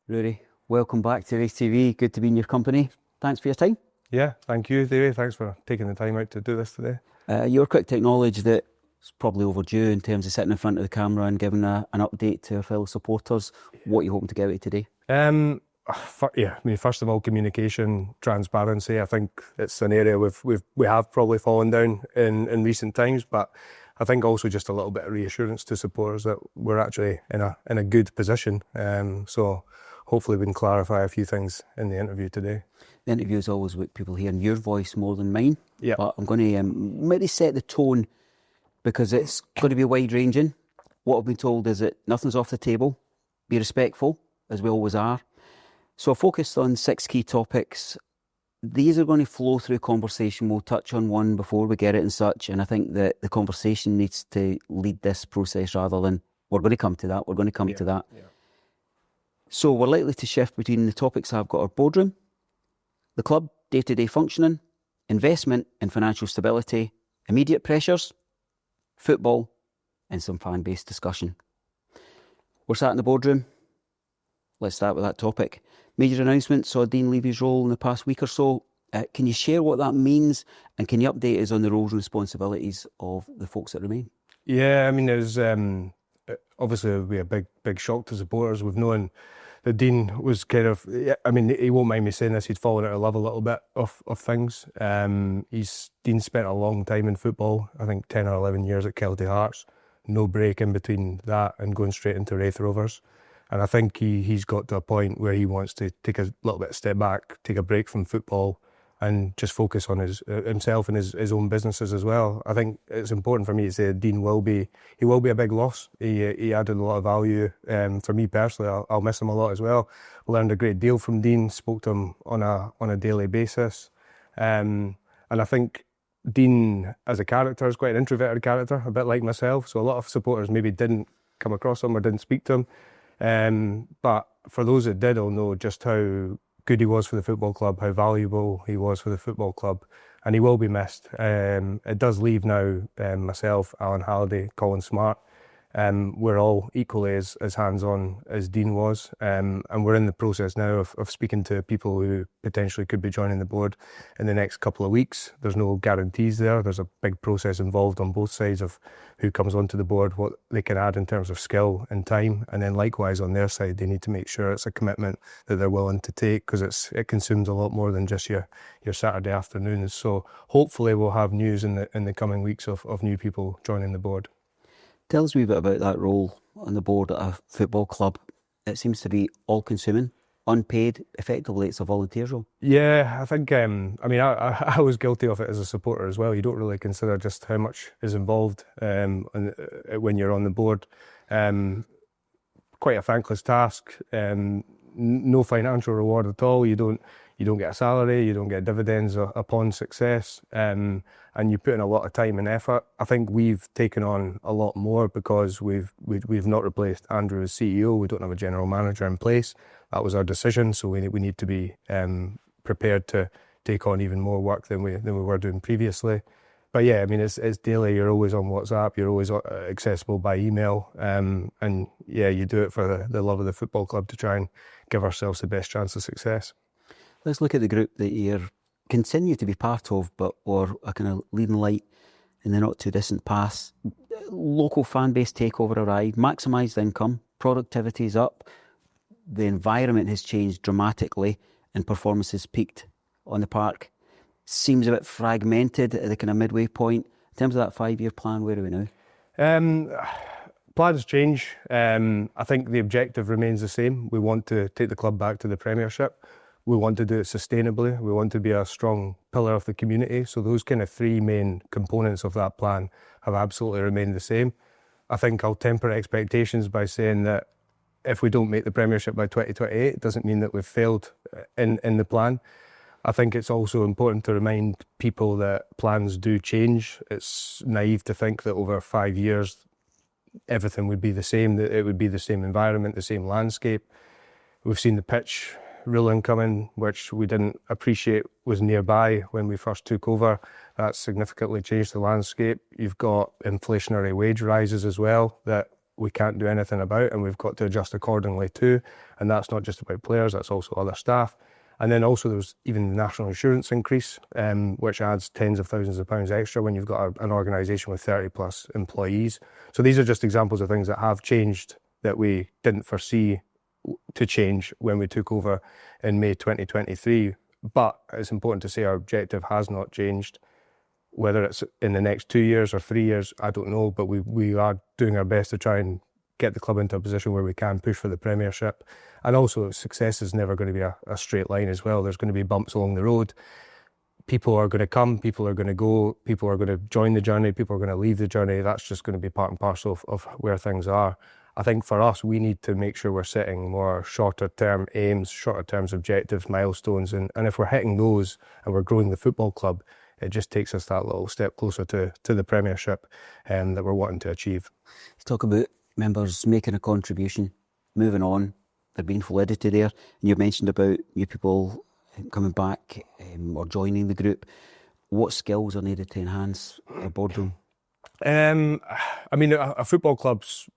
Ruaridh, welcome back to RaithTV. Good to be in your company. Thanks for your time. Yeah, thank you, Davey. Thanks for taking the time out to do this today. You're quick to acknowledge that it's probably overdue in terms of sitting in front of the camera and giving an update to our fellow supporters. What are you hoping to get out of today? First of all, communication, transparency. I think it's an area we have probably fallen down in recent times, but I think also just a little bit of reassurance to supporters that we're actually in a good position. So hopefully we can clarify a few things in the interview today. The interview is always with people hearing your voice more than mine. Yeah. But I'm going to maybe set the tone because it's going to be wide-ranging. What I've been told is that nothing's off the table. Be respectful, as we always are. So I focused on 6 key topics. These are going to flow through conversation. We'll touch on one before we get it and such. And I think that the conversation needs to lead this process rather than we're going to come to that. We're going to come to that. Yeah. So we're likely to shift between the topics I've got: our boardroom, the club day-to-day functioning, investment and financial stability, immediate pressures, football, and some fan-based discussion. We're sat in the boardroom. Let's start with that topic. Major announcement, saw Dean leave his role in the past week or so. Can you share what that means, and can you update us on the roles and responsibilities of the folks that remain? Yeah, I mean, there's obviously it'll be a big shock to supporters. We've known that Dean was kind of, I mean, he won't mind me saying this, he'd fallen out of love a little bit of things. Dean spent a long time in football, I think 10 or 11 years at Kelty Hearts, no break in between that and going straight into Raith Rovers. And I think he's got to a point where he wants to take a little bit of step back, take a break from football and just focus on himself and his own businesses as well. I think it's important for me to say Dean will be a big loss. He added a lot of value. For me personally, I'll miss him a lot as well. Learned a great deal from Dean, spoke to him on a daily basis. And I think Dean as a character is quite an introverted character, a bit like myself. So a lot of supporters maybe didn't come across him or didn't speak to him. But for those that did, will know just how good he was for the football club, how valuable he was for the football club, and he will be missed. It does leave now myself, Alan Halliday, Colin Smart. We're all equally as hands-on as Dean was, and we're in the process now of speaking to people who potentially could be joining the board in the next couple of weeks. There's no guarantees there. There's a big process involved on both sides of who comes onto the board, what they can add in terms of skill and time, and then likewise on their side, they need to make sure it's a commitment that they're willing to take, because it consumes a lot more than just your Saturday afternoons. So hopefully we'll have news in the coming weeks of new people joining the board. Tell us a wee bit about that role on the board at a football club. It seems to be all-consuming, unpaid. Effectively, it's a volunteer role. Yeah, I think, I was guilty of it as a supporter as well. You don't really consider just how much is involved when you're on the board. Quite a thankless task. No financial reward at all. You don't get a salary, you don't get dividends upon success, and you put in a lot of time and effort. I think we've taken on a lot more because we've not replaced Andrew as CEO. We don't have a general manager in place. That was our decision, so we need to be prepared to take on even more work than we were doing previously. But yeah, I mean, it's daily. You're always on WhatsApp. You're always accessible by email, and yeah, you do it for the love of the football club to try and give ourselves the best chance of success. Let's look at the group that you continue to be part of, but were a kind of leading light in the not too distant past. Local fan base takeover arrived, maximised income, productivity is up, the environment has changed dramatically, and performances peaked on the park. Seems a bit fragmented at the kind of midway point. In terms of that 5-year plan, where are we now? Plans change. I think the objective remains the same. We want to take the club back to the Premiership. We want to do it sustainably. We want to be a strong pillar of the community. So those kind of 3 main components of that plan have absolutely remained the same. I think I'll temper expectations by saying that if we don't make the Premiership by 2028, it doesn't mean that we've failed in the plan. I think it's also important to remind people that plans do change. It's naive to think that over 5 years everything would be the same, that it would be the same environment, the same landscape. We've seen the pitch ruling coming, which we didn't appreciate was nearby when we first took over. That's significantly changed the landscape. You've got inflationary wage rises as well that we can't do anything about, and we've got to adjust accordingly too. And that's not just about players, that's also other staff. And then also there's even the national insurance increase, which adds tens of thousands of pounds extra when you've got an organisation with 30 plus employees. So these are just examples of things that have changed that we didn't foresee to change when we took over in May 2023. But it's important to say our objective has not changed. Whether it's in the next 2 years or 3 years, I don't know, but we are doing our best to try and get the club into a position where we can push for the Premiership. And also, success is never going to be a straight line as well. There's going to be bumps along the road. People are going to come, people are going to go, people are going to join the journey, people are going to leave the journey. That's just going to be part and parcel of where things are. I think for us, we need to make sure we're setting more shorter-term aims, shorter-term objectives, milestones. And if we're hitting those and we're growing the football club, it just takes us that little step closer to the Premiership that we're wanting to achieve. Let's talk about members making a contribution, moving on, there being fluidity there. And you've mentioned about new people coming back or joining the group. What skills are needed to enhance a Boardroom? I mean, a football club's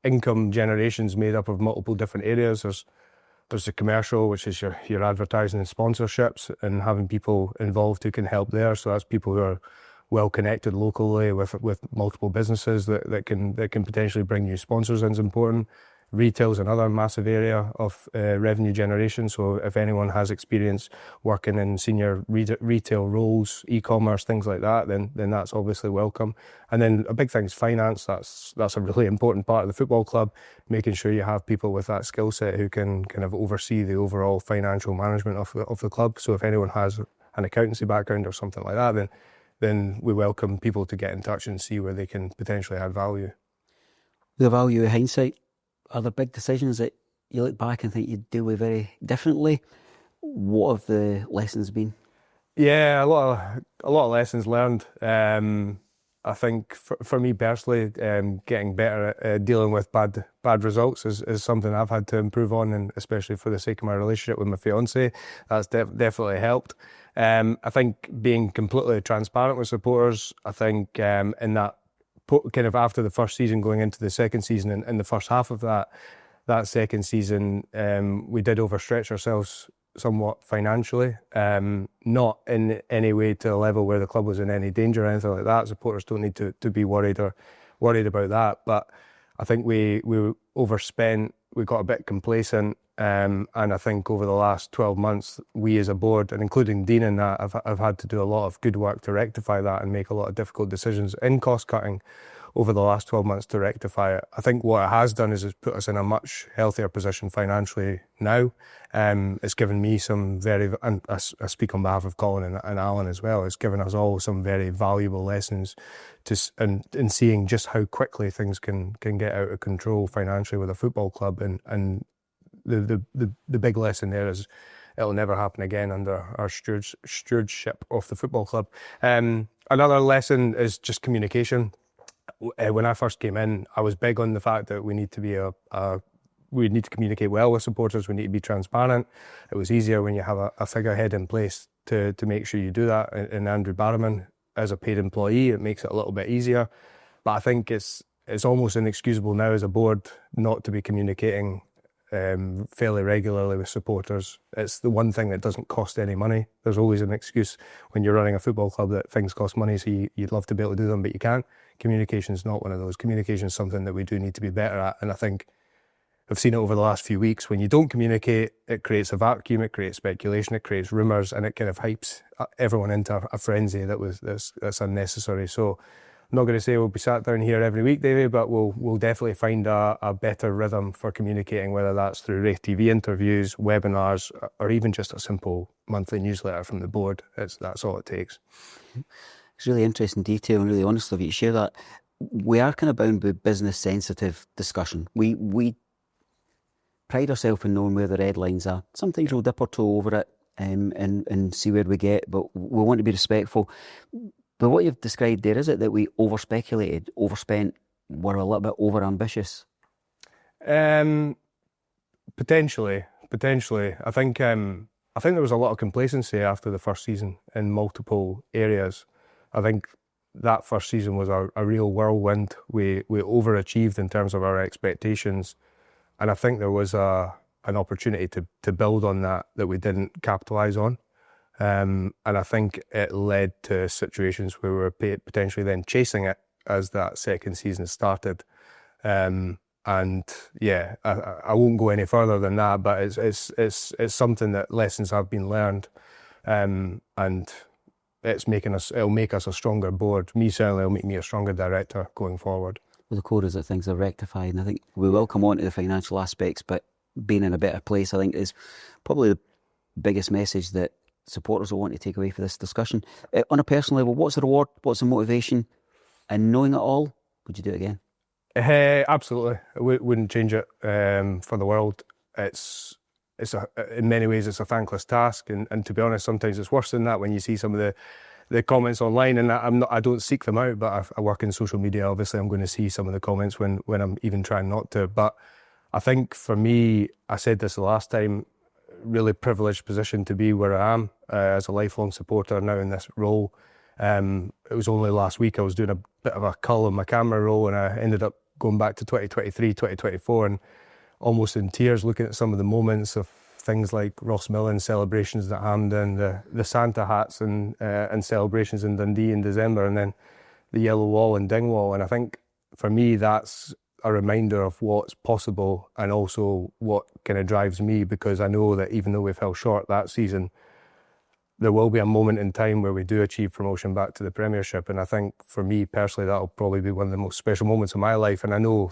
income generation's made up of multiple different areas. There's the commercial, which is your advertising and sponsorships, and having people involved who can help there. So that's people who are well connected locally with multiple businesses that can potentially bring you sponsors in is important. Retail is another massive area of revenue generation. So if anyone has experience working in senior retail roles, e-commerce, things like that, then that's obviously welcome. And then a big thing is finance. That's a really important part of the football club, making sure you have people with that skill set who can kind of oversee the overall financial management of the club. So if anyone has an accountancy background or something like that, then we welcome people to get in touch and see where they can potentially add value. The value of hindsight. Are there big decisions that you look back and think you'd deal with very differently? What have the lessons been? Yeah, a lot of lessons learned. I think for me personally, getting better at dealing with bad results is something I've had to improve on, and especially for the sake of my relationship with my fiance, that's definitely helped. I think being completely transparent with supporters. I think in that kind of after the first season going into the second season, and in the first half of that second season, we did overstretch ourselves somewhat financially, not in any way to a level where the club was in any danger or anything like that. Supporters don't need to be worried about that, but I think we overspent, we got a bit complacent, and I think over the last 12 months, we as a board, and including Dean in that, have had to do a lot of good work to rectify that and make a lot of difficult decisions in cost cutting over the last 12 months to rectify it. I think what it has done is put us in a much healthier position financially now. It's given me some and I speak on behalf of Colin and Alan as well, it's given us all some very valuable lessons in seeing just how quickly things can get out of control financially with a football club. And the big lesson there is it'll never happen again under our stewardship of the football club. Another lesson is just communication. When I first came in, I was big on the fact that we need to we need to communicate well with supporters. We need to be transparent. It was easier when you have a figurehead in place to make sure you do that. And Andrew Barrowman, as a paid employee, it makes it a little bit easier. But I think it's almost inexcusable now as a board not to be communicating fairly regularly with supporters. It's the one thing that doesn't cost any money. There's always an excuse when you're running a football club that things cost money, so you'd love to be able to do them, but you can't. Communication is not one of those. Communication is something that we do need to be better at, and I think I've seen it over the last few weeks. When you don't communicate, it creates a vacuum, it creates speculation, it creates rumours, and it kind of hypes everyone into a frenzy that's unnecessary. So I'm not going to say we'll be sat down here every week, Davey, but we'll definitely find a better rhythm for communicating, whether that's through RaithTV interviews, webinars, or even just a simple monthly newsletter from the board. That's all it takes. It's really interesting detail and really honest of you to share that. We are kind of bound with business sensitive discussion. We pride ourselves in knowing where the red lines are. Sometimes we'll dip our toe over it and see where we get, but we want to be respectful. But what you've described there, is it that we over-speculated, overspent, were a little bit over-ambitious? Potentially. I think there was a lot of complacency after the first season in multiple areas. I think that first season was a real whirlwind. We overachieved in terms of our expectations, and I think there was an opportunity to build on that we didn't capitalise on. And I think it led to situations where we were potentially then chasing it as that second season started. And yeah, I won't go any further than that, but it's something that lessons have been learned, and it'll make us a stronger board. Me, certainly, it'll make me a stronger director going forward. Well, the core is that things are rectified, and I think we will come on to the financial aspects, but being in a better place, I think, is probably the biggest message that supporters will want to take away for this discussion. On a personal level, what's the reward? What's the motivation? And knowing it all, would you do it again? Absolutely. I wouldn't change it for the world. In many ways, it's a thankless task, and to be honest, sometimes it's worse than that when you see some of the comments online, and I don't seek them out, but I work in social media. Obviously, I'm going to see some of the comments when I'm even trying not to. But I think for me, I said this the last time, really privileged position to be where I am as a lifelong supporter now in this role. It was only last week I was doing a bit of a cull on my camera roll, and I ended up going back to 2023, 2024, and almost in tears looking at some of the moments of things like Ross Millen's celebrations at Hampden, the Santa hats and celebrations in Dundee in December, and then the yellow wall in Dingwall. And I think for me that's a reminder of what's possible, and also what kind of drives me, because I know that even though we fell short that season, there will be a moment in time where we do achieve promotion back to the Premiership. And I think for me personally, that'll probably be one of the most special moments of my life. And I know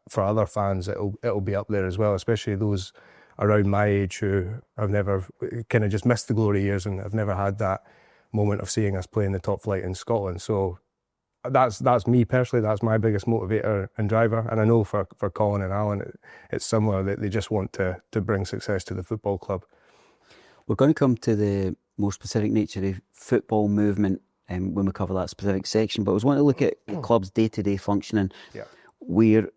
for other fans, it'll be up there as well, especially those around my age who have never kind of just missed the glory years and have never had that moment of seeing us play in the top flight in Scotland. So that's me personally, that's my biggest motivator and driver. And I know for Colin and Alan, it's similar, that they just want to bring success to the football club. We're going to come to the more specific nature of the football movement when we cover that specific section, but I was wanting to look at the club's day-to-day functioning. Yeah. We're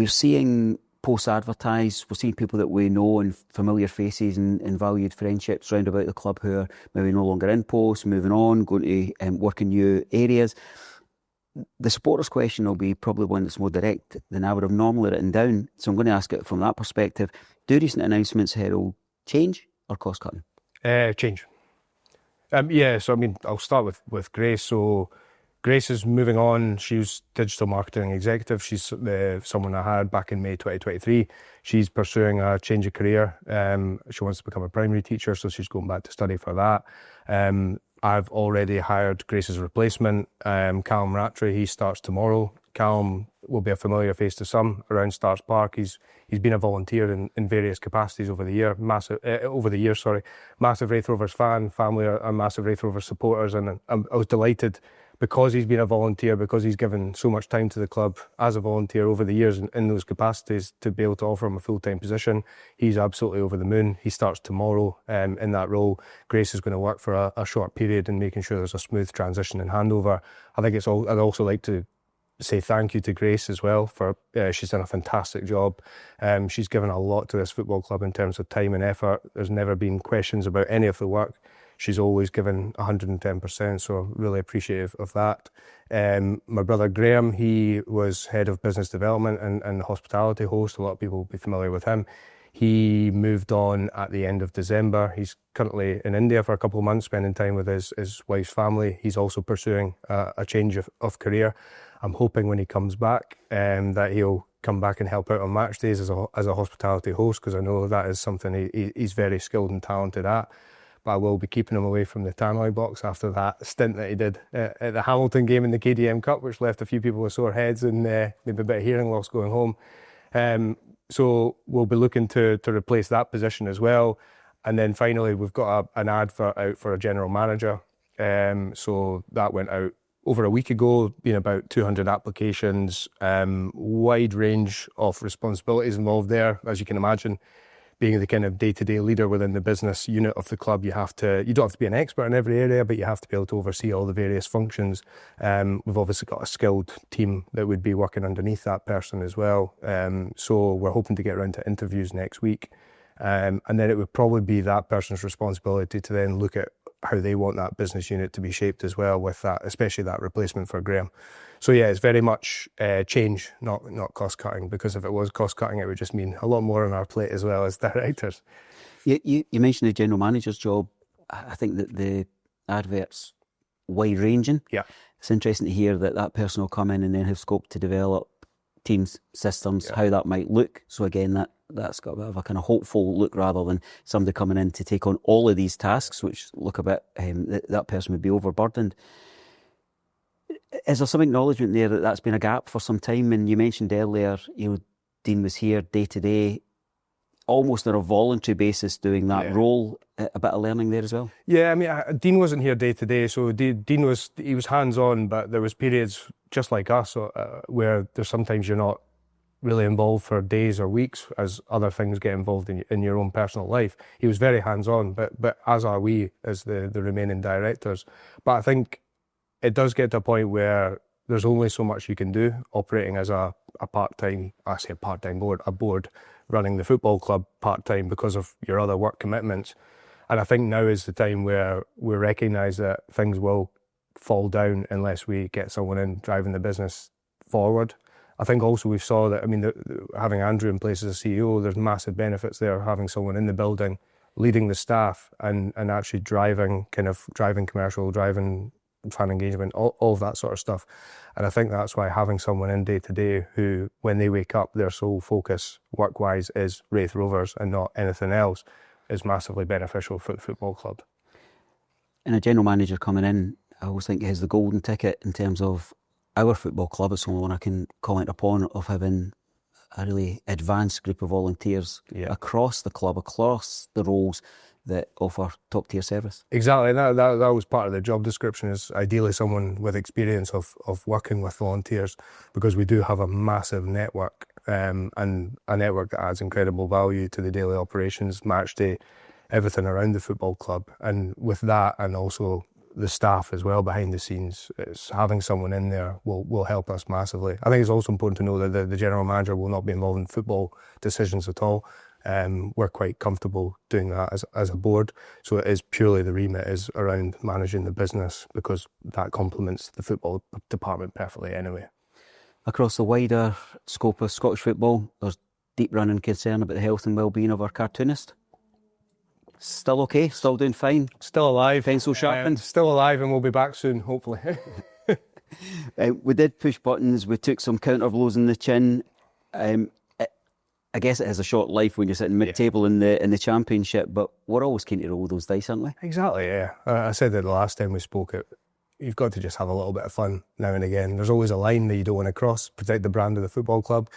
seeing posts advertised, we're seeing people that we know and familiar faces and valued friendships round about the club who are maybe no longer in posts, moving on, going to work in new areas. The supporters' question will be probably one that's more direct than I would have normally written down, so I'm going to ask it from that perspective. Do recent announcements herald change or cost cutting? Change. Yeah, so I mean, I'll start with Grace. So Grace is moving on. She was digital marketing executive. She's someone I had back in May 2023. She's pursuing a change of career. She wants to become a primary teacher, so she's going back to study for that. I've already hired Grace's replacement, Callum Rattray. He starts tomorrow. Callum will be a familiar face to some around Stars Park. He's been a volunteer in various capacities over the years. Massive Raith Rovers fan, family are massive Raith Rovers supporters, and I was delighted because he's been a volunteer, because he's given so much time to the club as a volunteer over the years in those capacities, to be able to offer him a full-time position. He's absolutely over the moon. He starts tomorrow in that role. Grace is going to work for a short period in making sure there's a smooth transition and handover. I think I'd also like to say thank you to Grace as well for she's done a fantastic job. She's given a lot to this football club in terms of time and effort. There's never been questions about any of the work. She's always given 110%, so really appreciative of that. My brother Graham, he was head of business development and hospitality host. A lot of people will be familiar with him. He moved on at the end of December. He's currently in India for a couple of months, spending time with his wife's family. He's also pursuing a change of career. I'm hoping when he comes back that he'll come back and help out on match days as a hospitality host, because I know that is something he's very skilled and talented at. But I will be keeping him away from the tannoy box after that stint that he did at the Hamilton game in the KDM Cup, which left a few people with sore heads and maybe a bit of hearing loss going home. So we'll be looking to replace that position as well. And then finally, we've got an advert out for a general manager. So that went out over a week ago, been about 200 applications, wide range of responsibilities involved there, as you can imagine. Being the kind of day-to-day leader within the business unit of the club, you don't have to be an expert in every area, but you have to be able to oversee all the various functions. We've obviously got a skilled team that would be working underneath that person as well. So we're hoping to get around to interviews next week. And then it would probably be that person's responsibility to then look at how they want that business unit to be shaped as well, with that, especially that replacement for Graham. So yeah, it's very much change, not cost cutting, because if it was cost cutting, it would just mean a lot more on our plate as well as directors. You mentioned the general manager's job. I think that the advert's wide ranging. Yeah. It's interesting to hear that person will come in and then have scope to develop teams, systems, how that might look. So again, that's got a bit of a kind of hopeful look rather than somebody coming in to take on all of these tasks, which look a bit, that person would be overburdened. Is there some acknowledgement there that that's been a gap for some time? And you mentioned earlier, Dean was here day to day, almost on a voluntary basis doing that role. A bit of learning there as well? Yeah, I mean, Dean wasn't here day to day, so Dean was hands-on, but there was periods just like us where there's sometimes you're not really involved for days or weeks as other things get involved in your own personal life. He was very hands-on, but as are we as the remaining directors. But I think it does get to a point where there's only so much you can do operating as a part-time, I say a part-time board, a board running the football club part-time because of your other work commitments. And I think now is the time where we recognise that things will fall down unless we get someone in driving the business forward. I think also we saw that, I mean, having Andrew in place as a CEO, there's massive benefits there, having someone in the building, leading the staff and actually driving commercial, driving fan engagement, all of that sort of stuff. And I think that's why having someone in day to day who, when they wake up, their sole focus work-wise is Raith Rovers and not anything else, is massively beneficial for the football club. And a general manager coming in, I always think has the golden ticket in terms of our football club. It's the only one I can comment upon, of having a really advanced group of volunteers across the club, across the roles that offer top tier service. Exactly, and that was part of the job description, is ideally someone with experience of working with volunteers, because we do have a massive network and a network that adds incredible value to the daily operations, match day, everything around the football club. And with that, and also the staff as well behind the scenes, having someone in there will help us massively. I think it's also important to know that the general manager will not be involved in football decisions at all. We're quite comfortable doing that as a board, so it is purely the remit is around managing the business, because that complements the football department perfectly anyway. Across the wider scope of Scottish football, there's deep running concern about the health and well-being of our cartoonist. Still okay? Still doing fine? Still alive. Pencil sharpened? Still alive, and we'll be back soon, hopefully. We did push buttons, we took some counter blows in the chin. I guess it has a short life when you're sitting mid-table in the championship, but we're always keen to roll those dice, aren't we? Exactly, yeah. I said that the last time we spoke, you've got to just have a little bit of fun now and again. There's always a line that you don't want to cross, protect the brand of the football club,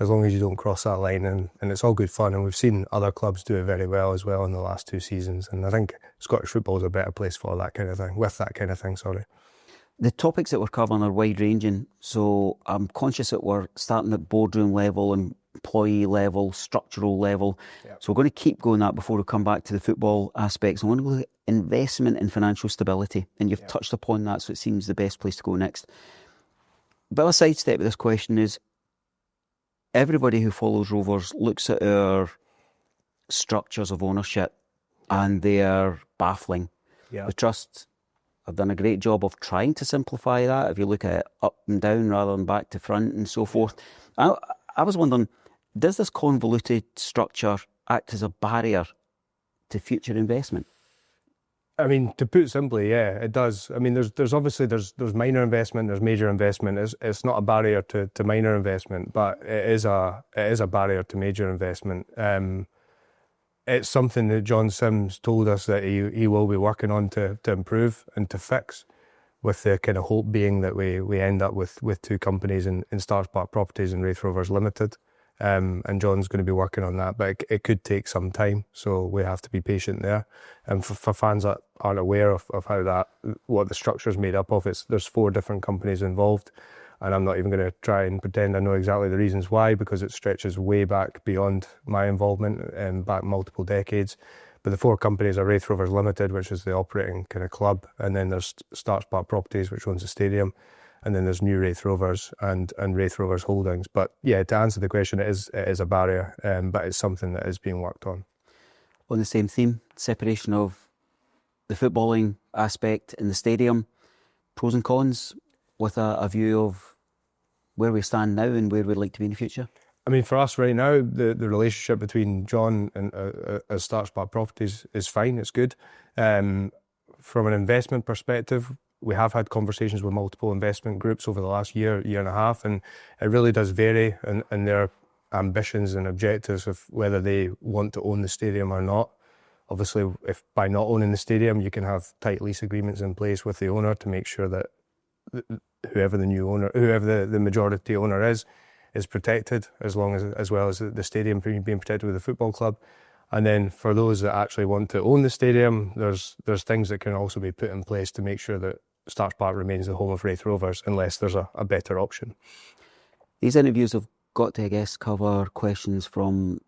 as long as you don't cross that line, and it's all good fun. And we've seen other clubs do it very well as well in the last 2 seasons, and I think Scottish football is a better place for that kind of thing, with that kind of thing, sorry. The topics that we're covering are wide-ranging, so I'm conscious that we're starting at boardroom level and employee level, structural level. Yep. So we're going to keep going that before we come back to the football aspects. I want to look at investment and financial stability, and you've touched upon that, so it seems the best place to go next. But a sidestep with this question is, everybody who follows Rovers looks at our structures of ownership and they are baffling. The trust have done a great job of trying to simplify that. If you look at it up and down rather than back to front and so forth. I was wondering, does this convoluted structure act as a barrier to future investment? I mean, to put it simply, yeah, it does. I mean, there's obviously there's minor investment, there's major investment. It's not a barrier to minor investment, but it is a barrier to major investment. It's something that John Sims told us that he will be working on to improve and to fix, with the kind of hope being that we end up with 2 companies in Stars Park Properties and Raith Rovers Limited. And John's going to be working on that, but it could take some time, so we have to be patient there. And for fans that aren't aware of what the structure is made up of, there's 4 different companies involved, and I'm not even going to try and pretend I know exactly the reasons why, because it stretches way back beyond my involvement and back multiple decades. But the 4 companies are Raith Rovers Limited, which is the operating kind of club, and then there's Stars Park Properties, which owns the stadium, and then there's New Raith Rovers and Raith Rovers Holdings. But yeah, to answer the question, it is a barrier, but it's something that is being worked on. On the same theme, separation of the footballing aspect in the stadium, pros and cons, with a view of where we stand now and where we'd like to be in the future? I mean, for us right now, the relationship between John and Starks Park Properties is fine, it's good. From an investment perspective, we have had conversations with multiple investment groups over the last year and a half, and it really does vary in their ambitions and objectives of whether they want to own the stadium or not. Obviously, if by not owning the stadium, you can have tight lease agreements in place with the owner to make sure that whoever the majority owner is protected, as well as the stadium being protected with the football club. And then for those that actually want to own the stadium, there's things that can also be put in place to make sure that Starks Park remains the home of Raith Rovers, unless there's a better option. These interviews have got to, I guess, cover questions from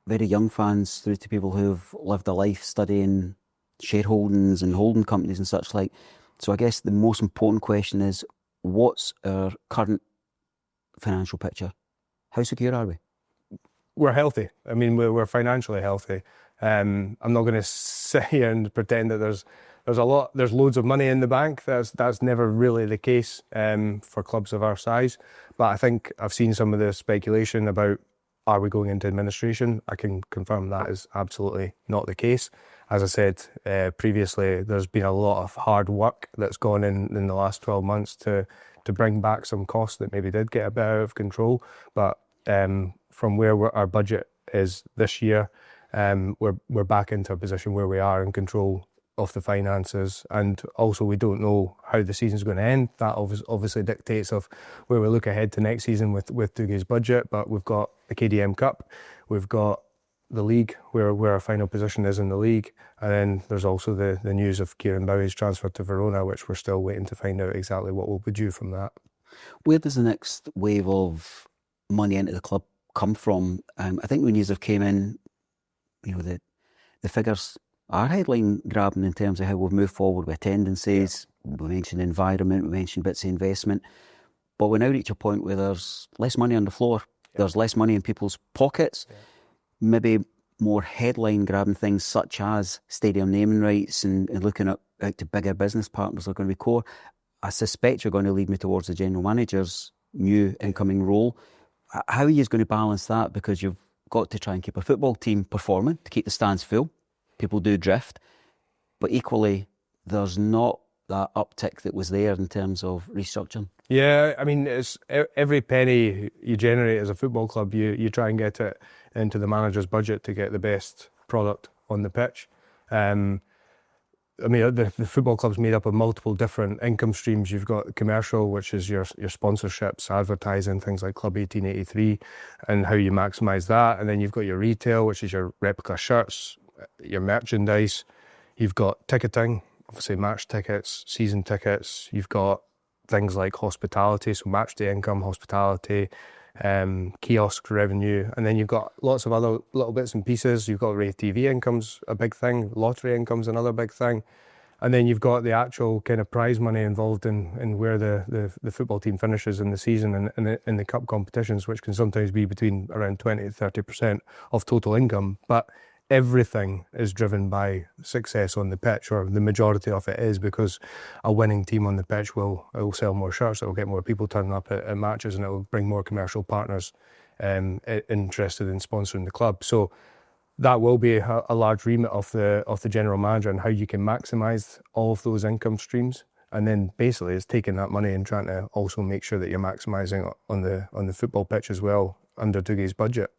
very young fans through to people who've lived a life studying shareholdings and holding companies and such like. So I guess the most important question is, what's our current financial picture? How secure are we? We're healthy. I mean, we're financially healthy. I'm not going to sit here and pretend that there's loads of money in the bank. That's never really the case for clubs of our size. But I think I've seen some of the speculation about, are we going into administration? I can confirm that is absolutely not the case. As I said previously, there's been a lot of hard work that's gone in the last 12 months to bring back some costs that maybe did get a bit out of control. But from where our budget is this year, we're back into a position where we are in control of the finances, and also we don't know how the season's going to end. That obviously dictates of where we look ahead to next season with Dougal's budget. But we've got the KDM Cup, we've got the league, where our final position is in the league, and then there's also the news of Kieran Bowie's transfer to Verona, which we're still waiting to find out exactly what will be due from that. Where does the next wave of money into the club come from? I think when you came in, the figures are headline grabbing in terms of how we've moved forward with attendances. Yeah. We mentioned environment, we mentioned bits of investment, but we now reach a point where there's less money on the floor. Yeah. There's less money in people's pockets. Yeah. Maybe more headline grabbing things such as stadium naming rights and looking out to bigger business partners are going to be core. I suspect you're going to lead me towards the general manager's new incoming role. How are you going to balance that? Because you've got to try and keep a football team performing to keep the stands full. People do drift, but equally there's not that uptick that was there in terms of restructuring. Yeah, I mean, it's every penny you generate as a football club, you try and get it into the manager's budget to get the best product on the pitch. I mean, the football club's made up of multiple different income streams. You've got commercial, which is your sponsorships, advertising, things like Club 1883, and how you maximise that. And then you've got your retail, which is your replica shirts, your merchandise. You've got ticketing, obviously match tickets, season tickets. You've got things like hospitality, so match day income, hospitality, kiosk revenue, and then you've got lots of other little bits and pieces. You've got RaithTV income's a big thing, lottery income's another big thing, and then you've got the actual kind of prize money involved in where the football team finishes in the season and in the cup competitions, which can sometimes be between around 20 to 30% of total income. But everything is driven by success on the pitch, or the majority of it is, because a winning team on the pitch will sell more shirts, it will get more people turning up at matches, and it will bring more commercial partners interested in sponsoring the club. So that will be a large remit of the general manager, and how you can maximise all of those income streams. And then basically it's taking that money and trying to also make sure that you're maximising on the football pitch as well under Dougal's budget.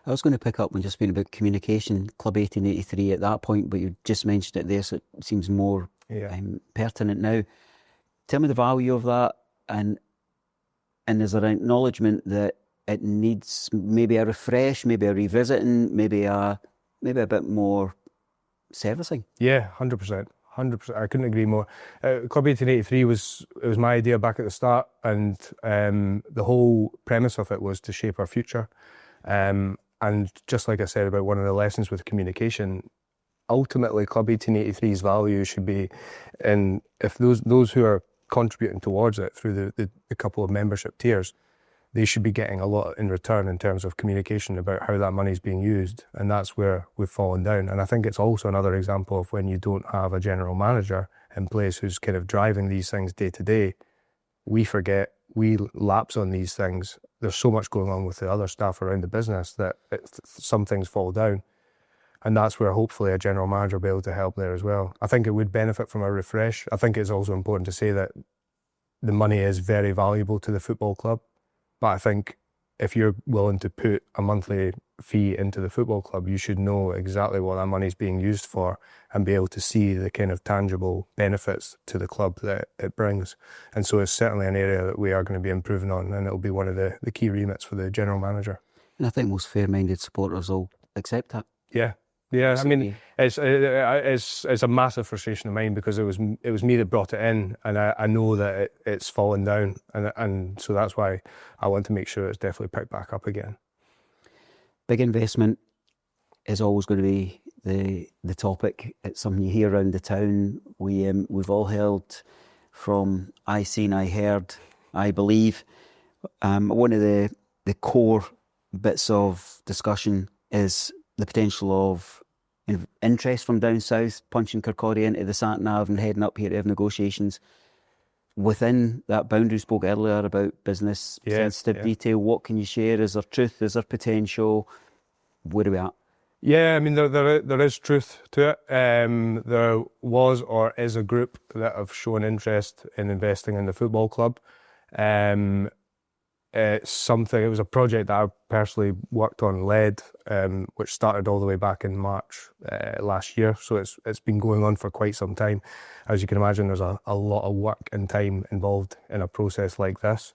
I was going to pick up on just being about communication, Club 1883 at that point, but you just mentioned it there, so it seems more pertinent now. Tell me the value of that, and is there an acknowledgement that it needs maybe a refresh, maybe a revisiting, maybe a bit more servicing? Yeah, 100%. 100%. I couldn't agree more. Club 1883 was my idea back at the start, and the whole premise of it was to shape our future. And just like I said about one of the lessons with communication, ultimately Club 1883's value should be in if those who are contributing towards it through the couple of membership tiers, they should be getting a lot in return in terms of communication about how that money is being used. And that's where we've fallen down. And I think it's also another example of when you don't have a general manager in place who's kind of driving these things day to day, we forget, we lapse on these things. There's so much going on with the other staff around the business that some things fall down. And that's where hopefully a general manager will be able to help there as well. I think it would benefit from a refresh. I think it's also important to say that the money is very valuable to the football club. But I think if you're willing to put a monthly fee into the football club, you should know exactly what that money is being used for and be able to see the kind of tangible benefits to the club that it brings. And so it's certainly an area that we are going to be improving on, and it'll be one of the key remits for the general manager. And I think most fair-minded supporters will accept that. Yeah. Yeah, I mean, it's a massive frustration of mine because it was me that brought it in, and I know that it's fallen down, and so that's why I want to make sure it's definitely picked back up again. Big investment is always going to be the topic. It's something you hear around the town. We've all heard from I seen, I heard, I believe. One of the core bits of discussion is the potential of interest from down south, punching Kirkcaldy into the sat-nav and heading up here to have negotiations. Within that boundary, spoke earlier about business sensitive detail. What can you share? Is there truth? Is there potential? Where are we at? Yeah, I mean, there is truth to it. There was or is a group that have shown interest in investing in the football club. It was a project that I personally worked on, led, which started all the way back in March last year. So it's been going on for quite some time. As you can imagine, there's a lot of work and time involved in a process like this.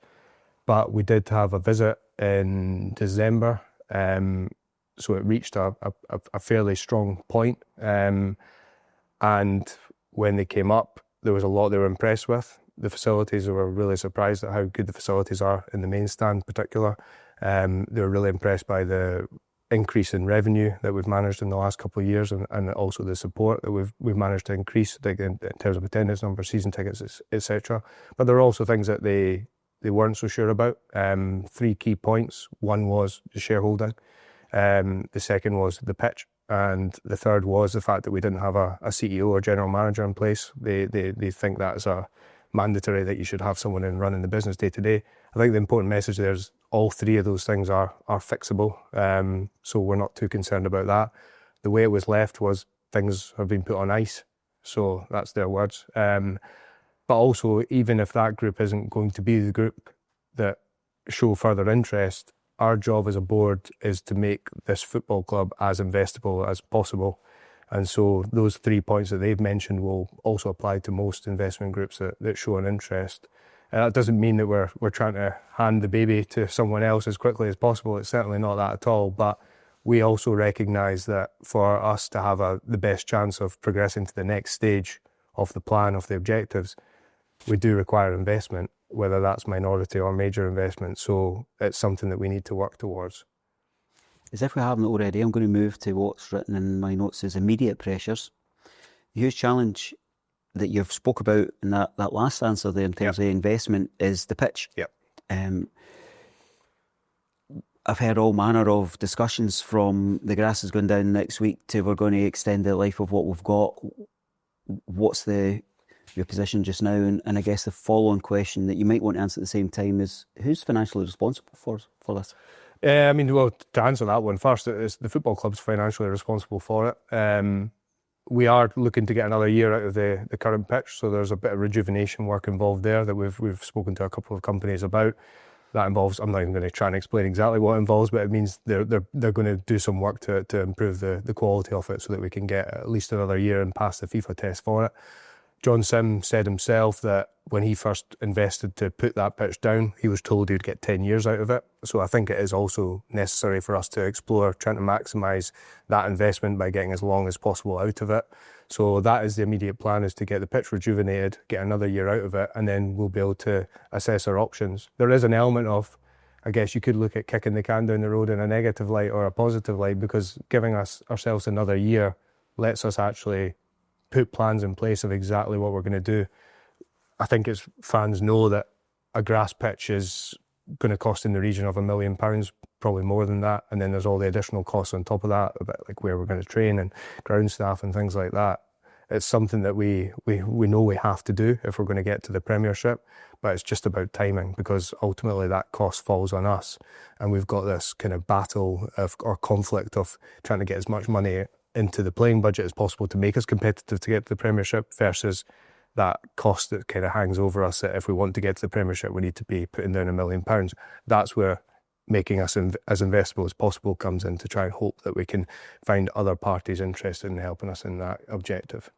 But we did have a visit in December, so it reached a fairly strong point. And when they came up, there was a lot they were impressed with. The facilities, they were really surprised at how good the facilities are in the main stand in particular. They were really impressed by the increase in revenue that we've managed in the last couple of years, and also the support that we've managed to increase in terms of attendance numbers, season tickets, etc. But there are also things that they weren't so sure about. 3 key points. One was the shareholding. The second was the pitch. And the third was the fact that we didn't have a CEO or general manager in place. They think that's a mandatory, that you should have someone in running the business day to day. I think the important message there is all 3 of those things are fixable. So we're not too concerned about that. The way it was left was things have been put on ice. So that's their words. But also, even if that group isn't going to be the group that show further interest, our job as a board is to make this football club as investable as possible. And so those 3 points that they've mentioned will also apply to most investment groups that show an interest. That doesn't mean that we're trying to hand the baby to someone else as quickly as possible. It's certainly not that at all. But we also recognise that for us to have the best chance of progressing to the next stage of the plan, of the objectives, we do require investment, whether that's minority or major investment. So it's something that we need to work towards. As if we haven't already, I'm going to move to what's written in my notes as immediate pressures. The huge challenge that you've spoke about in that last answer there in terms of the investment is the pitch. Yep. I've heard all manner of discussions from the grass is going down next week to we're going to extend the life of what we've got. What's your position just now? And I guess the follow-on question that you might want to answer at the same time is, who's financially responsible for this? I mean, well, to answer that one first, it's the football club's financially responsible for it. We are looking to get another year out of the current pitch, so there's a bit of rejuvenation work involved there that we've spoken to a couple of companies about. That involves, I'm not even going to try and explain exactly what it involves, but it means they're going to do some work to improve the quality of it so that we can get at least another year and pass the FIFA test for it. John Sim said himself that when he first invested to put that pitch down, he was told he'd get 10 years out of it. So I think it is also necessary for us to explore trying to maximise that investment by getting as long as possible out of it. So that is the immediate plan, is to get the pitch rejuvenated, get another year out of it, and then we'll be able to assess our options. There is an element of, I guess you could look at kicking the can down the road in a negative light or a positive light, because giving ourselves another year lets us actually put plans in place of exactly what we're going to do. I think as fans know that a grass pitch is going to cost in the region of £1 million, probably more than that. And then there's all the additional costs on top of that, about like where we're going to train and ground staff and things like that. It's something that we know we have to do if we're going to get to the Premiership, but it's just about timing, because ultimately that cost falls on us, and we've got this kind of battle or conflict of trying to get as much money into the playing budget as possible to make us competitive to get to the Premiership, versus that cost that kind of hangs over us, that if we want to get to the Premiership we need to be putting down £1 million. That's where making us as investable as possible comes in, to try and hope that we can find other parties interested in helping us in that objective.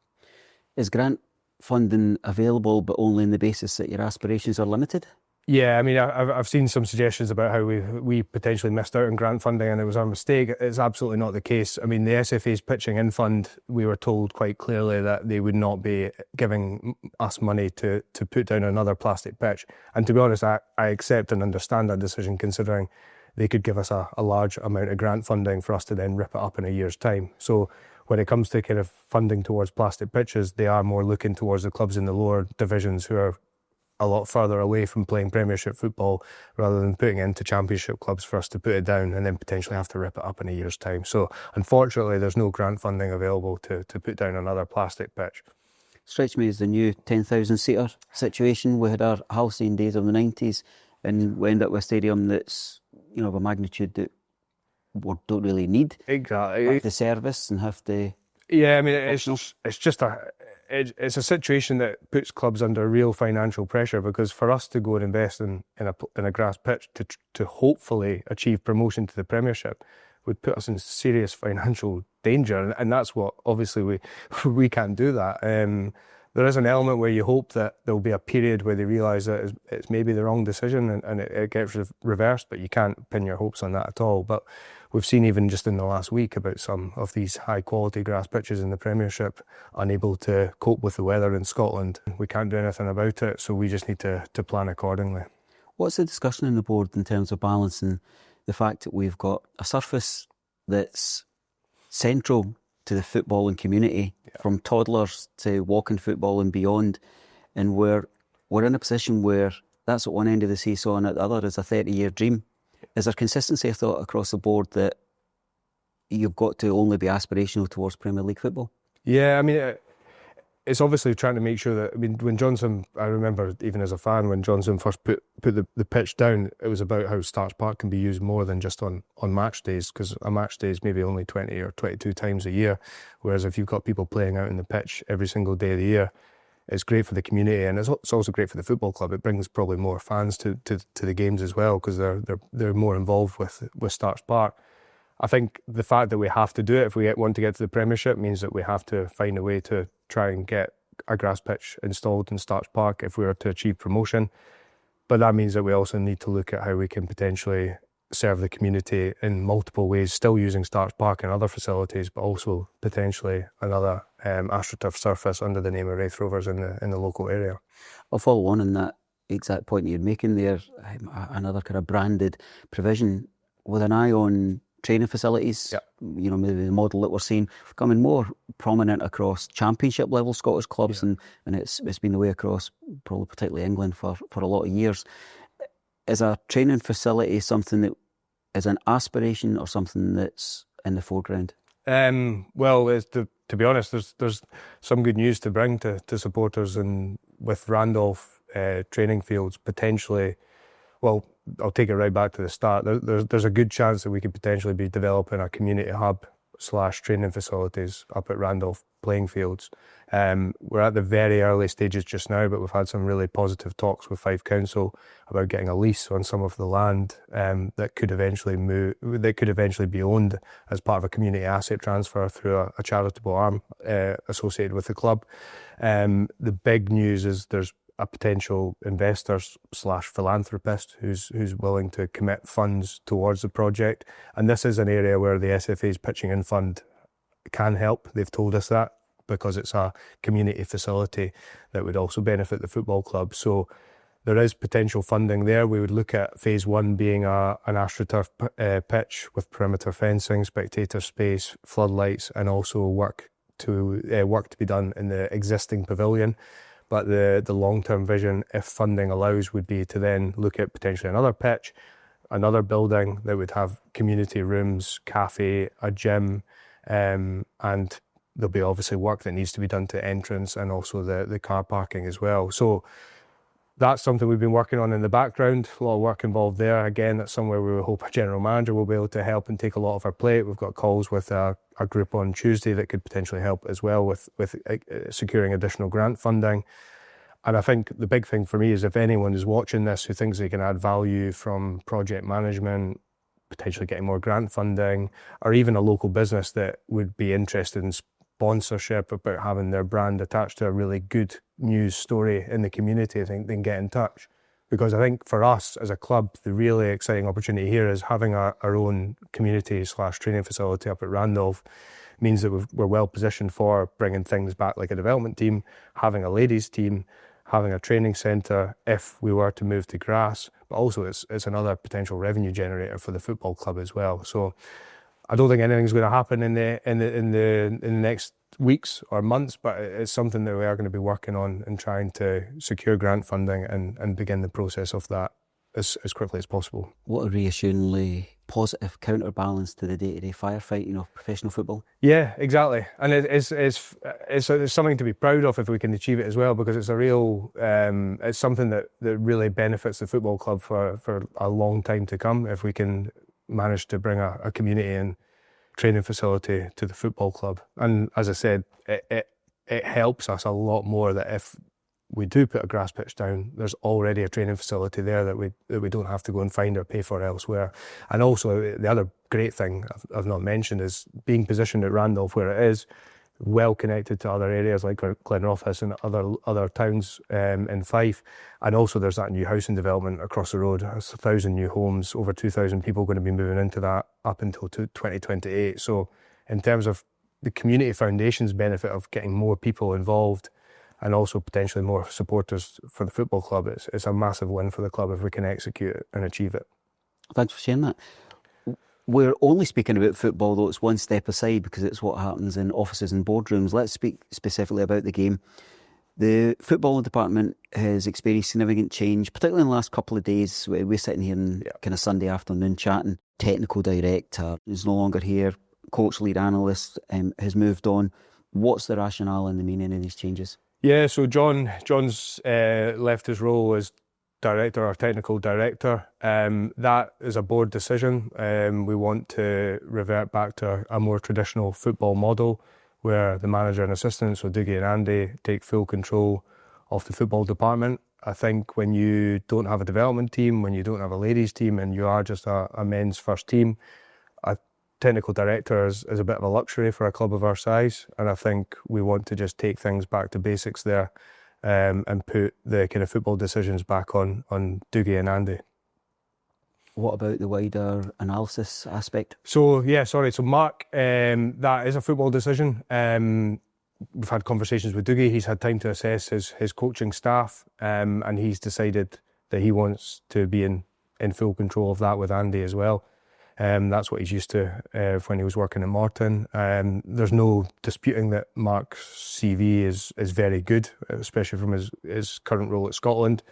Is grant funding available, but only on the basis that your aspirations are limited? Yeah, I mean, I've seen some suggestions about how we potentially missed out on grant funding and it was our mistake. It's absolutely not the case. I mean, the SFA's pitching in fund, we were told quite clearly that they would not be giving us money to put down another plastic pitch. And to be honest, I accept and understand that decision, considering they could give us a large amount of grant funding for us to then rip it up in a year's time. So when it comes to kind of funding towards plastic pitches, they are more looking towards the clubs in the lower divisions who are a lot further away from playing Premiership football, rather than putting it into Championship clubs for us to put it down and then potentially have to rip it up in a year's time. So unfortunately there's no grant funding available to put down another plastic pitch. Strikes me as the new 10,000 seater situation. We had our halcyon days of the 90s, and we end up with a stadium that's, you know, of a magnitude that we don't really need. Exactly. Have the service and have the... Yeah, I mean, it's a situation that puts clubs under real financial pressure, because for us to go and invest in a grass pitch to hopefully achieve promotion to the Premiership would put us in serious financial danger, and that's what obviously we can't do that. There is an element where you hope that there will be a period where they realise that it's maybe the wrong decision and it gets reversed, but you can't pin your hopes on that at all. But we've seen even just in the last week about some of these high quality grass pitches in the Premiership unable to cope with the weather in Scotland. We can't do anything about it, so we just need to plan accordingly. What's the discussion in the board in terms of balancing the fact that we've got a surface that's central to the footballing community, from toddlers to walking football and beyond, and we're in a position where that's at one end of the seesaw and at the other is a 30-year dream? Is there consistency of thought across the board that you've got to only be aspirational towards Premier League football? Yeah, I mean, it's obviously trying to make sure that, I mean, when Johnson, I remember even as a fan, when Johnson first put the pitch down, it was about how Starks Park can be used more than just on match days, because a match day is maybe only 20 or 22 times a year, whereas if you've got people playing out in the pitch every single day of the year, it's great for the community, and it's also great for the football club. It brings probably more fans to the games as well, because they're more involved with Starks Park. I think the fact that we have to do it if we want to get to the Premiership means that we have to find a way to try and get a grass pitch installed in Starks Park if we are to achieve promotion. But that means that we also need to look at how we can potentially serve the community in multiple ways, still using Starks Park and other facilities, but also potentially another AstroTurf surface under the name of Raith Rovers in the local area. I'll follow on that exact point you're making there, another kind of branded provision with an eye on training facilities. Yep. You know, maybe the model that we're seeing becoming more prominent across Championship level Scottish clubs, and it's been the way across probably particularly England for a lot of years. Is a training facility something that is an aspiration or something that's in the foreground? Well, to be honest, there's some good news to bring to supporters, and with Randolph training fields potentially, well, I'll take it right back to the start. There's a good chance that we could potentially be developing a community hub / training facilities up at Randolph playing fields. We're at the very early stages just now, but we've had some really positive talks with Fife Council about getting a lease on some of the land that could eventually be owned as part of a community asset transfer through a charitable arm associated with the club. The big news is there's a potential investor / philanthropist who's willing to commit funds towards the project. And this is an area where the SFA's pitching in fund can help. They've told us that, because it's a community facility that would also benefit the football club. So there is potential funding there. We would look at phase one being an AstroTurf pitch with perimeter fencing, spectator space, floodlights, and also work to be done in the existing pavilion. But the long-term vision, if funding allows, would be to then look at potentially another pitch, another building that would have community rooms, cafe, a gym, and there'll be obviously work that needs to be done to entrance and also the car parking as well. So that's something we've been working on in the background. A lot of work involved there. Again, that's somewhere we hope our general manager will be able to help and take a lot of our plate. We've got calls with a group on Tuesday that could potentially help as well with securing additional grant funding. And I think the big thing for me is if anyone is watching this who thinks they can add value from project management, potentially getting more grant funding, or even a local business that would be interested in sponsorship about having their brand attached to a really good news story in the community, I think they can get in touch. Because I think for us as a club, the really exciting opportunity here is having our own community/training facility up at Randolph means that we're well positioned for bringing things back like a development team, having a ladies team, having a training centre if we were to move to grass, but also it's another potential revenue generator for the football club as well. So I don't think anything's going to happen in the next weeks or months, but it's something that we are going to be working on and trying to secure grant funding and begin the process of that as quickly as possible. What a reassuringly positive counterbalance to the day-to-day firefighting of professional football. Yeah, exactly, and it's something to be proud of if we can achieve it as well, because it's a real it's something that really benefits the football club for a long time to come if we can manage to bring a community and training facility to the football club. And as I said, it helps us a lot more that if we do put a grass pitch down, there's already a training facility there that we don't have to go and find or pay for elsewhere. And also the other great thing I've not mentioned is being positioned at Randolph where it is, well connected to other areas like Glenrothes and other towns in Fife. And also there's that new housing development across the road. There's 1,000 new homes, over 2,000 people going to be moving into that up until 2028. So in terms of the community foundation's benefit of getting more people involved and also potentially more supporters for the football club, it's a massive win for the club if we can execute it and achieve it. Thanks for sharing that. We're only speaking about football, though it's one step aside because it's what happens in offices and boardrooms. Let's speak specifically about the game. The football department has experienced significant change, particularly in the last couple of days. We're sitting here in kind of Sunday afternoon chatting. Technical director is no longer here. Coach lead analyst has moved on. What's the rationale and the meaning of these changes? Yeah, so John's left his role as director or technical director. That is a board decision. We want to revert back to a more traditional football model where the manager and assistant, so Dougie and Andy, take full control of the football department. I think when you don't have a development team, when you don't have a ladies team and you are just a men's first team, a technical director is a bit of a luxury for a club of our size, and I think we want to just take things back to basics there. And put the kind of football decisions back on Dougie and Andy. What about the wider analysis aspect? So Mark, that is a football decision. We've had conversations with Dougie. He's had time to assess his coaching staff, and he's decided that he wants to be in full control of that with Andy as well. That's what he's used to when he was working in Morton. There's no disputing that Mark's CV is very good, especially from his current role at Scotland.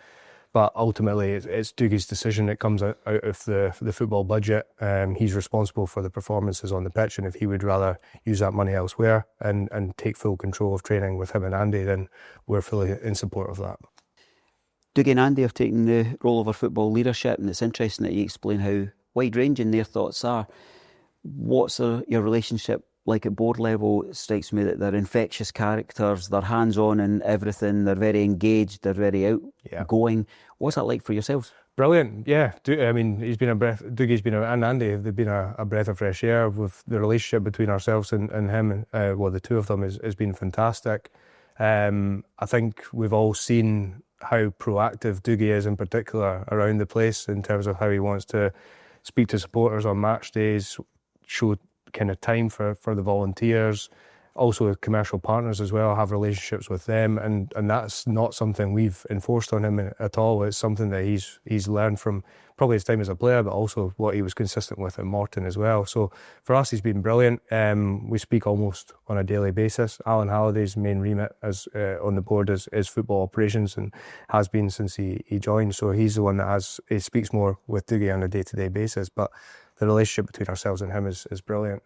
But ultimately, it's Dougie's decision. It comes out of the football budget. He's responsible for the performances on the pitch, and if he would rather use that money elsewhere and take full control of training with him and Andy, then we're fully in support of that. Dougie and Andy have taken the role of our football leadership, and it's interesting that you explain how wide-ranging their thoughts are. What's your relationship like at board level? It strikes me that they're infectious characters, they're hands-on in everything, they're very engaged, they're very outgoing. What's that like for yourselves? Brilliant, yeah. He's been a breath. Dougie's been and Andy, they've been a breath of fresh air. With the relationship between ourselves and him, the two of them has been fantastic. I think we've all seen how proactive Dougie is in particular around the place in terms of how he wants to speak to supporters on match days, show kind of time for the volunteers, Also with commercial partners as well, have relationships with them, and that's not something we've enforced on him at all. It's something that he's learned from probably his time as a player, but also what he was consistent with at Morton as well. So for us, he's been brilliant. We speak almost on a daily basis. Alan Halliday's main remit as on the board is football operations, and has been since he joined. So he's the one that he speaks more with Dougie on a day-to-day basis. But the relationship between ourselves and him is brilliant.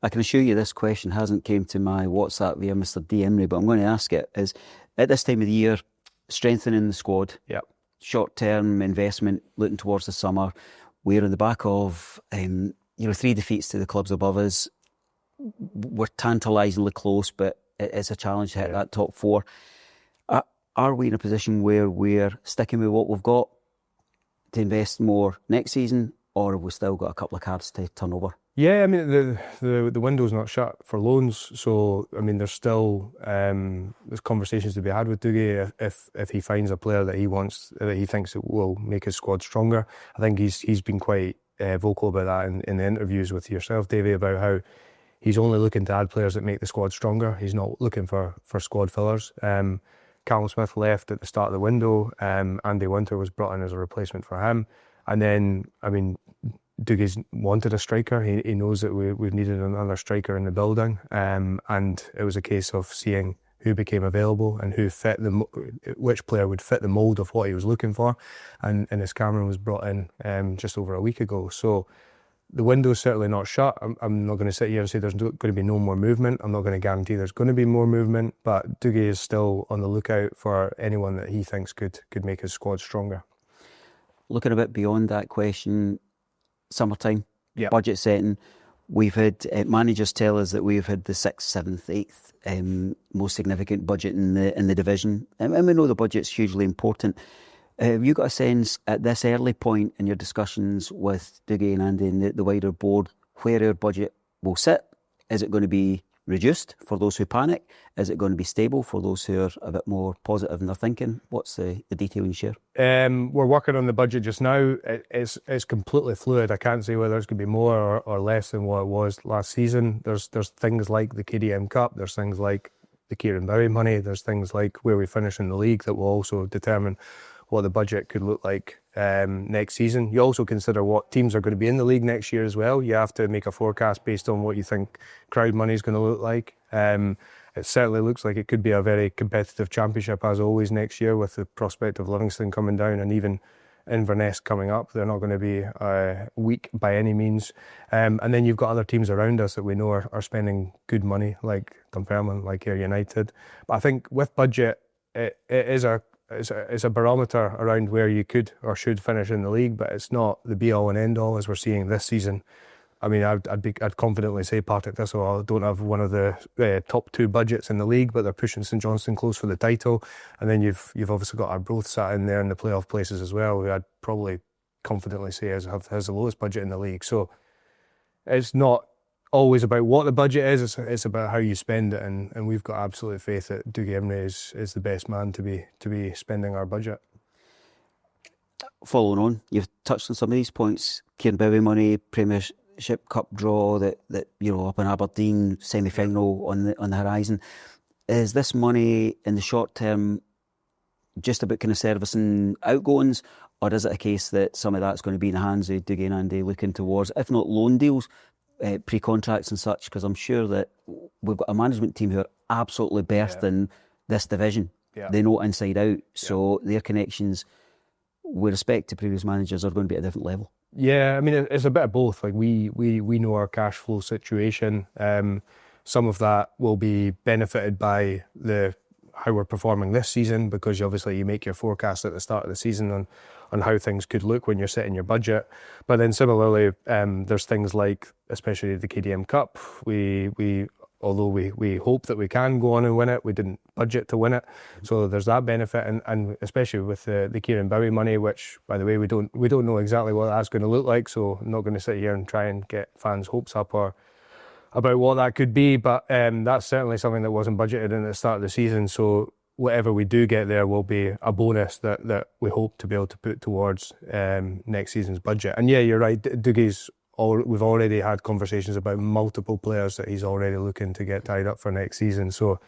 I can assure you this question hasn't came to my WhatsApp via Mr. D. Emery, but I'm going to ask it. Is at this time of the year, strengthening the squad, short-term investment, looking towards the summer, we're in the back of 3 defeats to the clubs above us. We're tantalisingly close, but it's a challenge to hit that top 4. Are we in a position where we're sticking with what we've got to invest more next season, or have we still got a couple of cards to turn over? Yeah, I mean the window's not shut for loans, so I mean there's still there's conversations to be had with Dougie if he finds a player that he thinks it will make his squad stronger. I think he's been quite vocal about that in the interviews with yourself, Davey, about how he's only looking to add players that make the squad stronger. He's not looking for squad fillers. Callum Smith left at the start of the window. Andy Winter was brought in as a replacement for him, and then I mean, Dougie's wanted a striker. He knows that we've needed another striker in the building, and it was a case of seeing who became available and which player would fit the mould of what he was looking for. And Innes Cameron was brought in just over a week ago. So the window's certainly not shut. I'm not going to sit here and say there's going to be no more movement. I'm not going to guarantee there's going to be more movement, but Dougie is still on the lookout for anyone that he thinks could make his squad stronger. Looking a bit beyond that question, summertime, budget setting. We've had managers tell us that we've had the 6th, 7th, 8th most significant budget in the division, and we know the budget's hugely important. Have you got a sense at this early point in your discussions with Dougie and Andy and the wider board where our budget will sit? Is it going to be reduced for those who panic? Is it going to be stable for those who are a bit more positive in their thinking? What's the detail you share? We're working on the budget just now. It's completely fluid. I can't say whether it's going to be more or less than what it was last season. There's things like the KDM Cup. There's things like the Kieran Bowie money. There's things like where we finish in the league that will also determine what the budget could look like next season. You also consider what teams are going to be in the league next year as well. You have to make a forecast based on what you think crowd money is going to look like. It certainly looks like it could be a very competitive championship as always next year, with the prospect of Livingston coming down and even Inverness coming up. They're not going to be weak by any means. And then you've got other teams around us that we know are spending good money, like Dunfermline, like Ayr United. But I think with budget, it's a barometer around where you could or should finish in the league, but it's not the be all and end all as we're seeing this season. I mean, I'd confidently say Partick Thistle don't have one of the top 2 budgets in the league, but they're pushing St Johnstone close for the title. And then you've obviously got Arbroath sat in there in the playoff places as well, who I'd probably confidently say has the lowest budget in the league. So it's not always about what the budget is, it's about how you spend it, and we've got absolute faith that Dougie Emery is the best man to be spending our budget. Following on, you've touched on some of these points. Kieran Bowie money, Premiership Cup draw that up in Aberdeen, semi-final on the horizon. Is this money in the short term just about kind of servicing outgoings, or is it a case that some of that's going to be in the hands of Dougie and Andy looking towards, if not loan deals, pre-contracts and such? Because I'm sure that we've got a management team who are absolutely versed in this division. They know it inside out, so their connections with respect to previous managers are going to be at a different level. Yeah, I mean, it's a bit of both. Like we know our cash flow situation. Some of that will be benefited by how we're performing this season, because obviously you make your forecast at the start of the season on how things could look when you're setting your budget. But then similarly, there's things like, especially the KDM Cup, although we hope that we can go on and win it, we didn't budget to win it. So there's that benefit, and especially with the Kieran Bowie money, which, by the way, we don't know exactly what that's going to look like, so I'm not going to sit here and try and get fans' hopes up or about what that could be, but that's certainly something that wasn't budgeted in at the start of the season. So whatever we do get there will be a bonus that we hope to be able to put towards next season's budget. And yeah, you're right, Dougie's we've already had conversations about multiple players that he's already looking to get tied up for next season. So